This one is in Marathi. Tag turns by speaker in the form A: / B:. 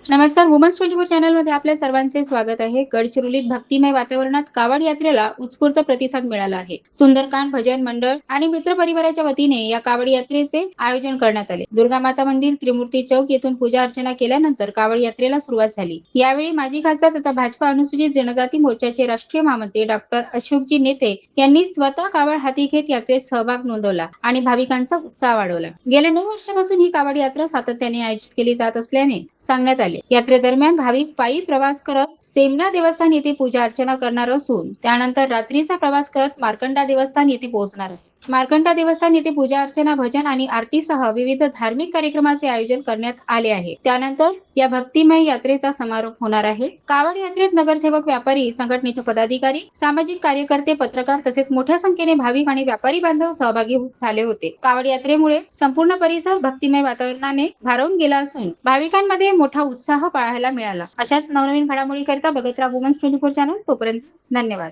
A: नमस्कार. वुमन्स 24 चॅनलमध्ये आपल्या सर्वांचे स्वागत आहे. गडचिरोलीत भक्तिमय वातावरणात कावड यात्रेला उत्स्फूर्त प्रतिसाद मिळाला आहे. सुंदरकांड भजन मंडळ आणि मित्र परिवाराच्या वतीने या कावड यात्रेचे आयोजन करण्यात आले. दुर्गा माता मंदिर, त्रिमूर्ती चौक येथून पूजा अर्चना केल्यानंतर कावड यात्रेला सुरुवात झाली. यावेळी माजी खासदार तथा भाजपा अनुसूचित जनजाती मोर्चाचे राष्ट्रीय महामंत्री डॉक्टर अशोकजी नेते यांनी स्वतः कावड हाती घेत यात्रेत सहभाग नोंदवला आणि भाविकांचा उत्साह वाढवला. गेल्या 9 वर्षांपासून ही कावड यात्रा सातत्याने आयोजित केली जात असल्याने सांगण्यात आले. यात्रेदरम्यान भाविक पायी प्रवास करत सेमना देवस्थान येथे पूजा अर्चना करणार असून त्यानंतर रात्रीचा प्रवास करत मार्कंडा देवस्थान येथे पोहोचणार आहे. मार्कंडा देवस्थान येथे पूजा अर्चना, भजन आणि आरतीसह विविध धार्मिक कार्यक्रमाचे आयोजन करण्यात आले आहे. त्यानंतर या भक्तिमय यात्रेचा समारोप होणार आहे. कावड यात्रेत नगरसेवक, व्यापारी संघटनेचे पदाधिकारी, सामाजिक कार्यकर्ते, पत्रकार तसेच मोठ्या संख्येने भाविक आणि व्यापारी बांधव सहभागी झाले होते. कावड यात्रेमुळे संपूर्ण परिसर भक्तिमय वातावरणाने भारावून गेला असून भाविकांमध्ये मोठा उत्साह पाहायला मिळाला. अशाच नवनवीन घडामोडीकरिता बघत राहा वुमन्स 24 चॅनल. तोपर्यंत धन्यवाद.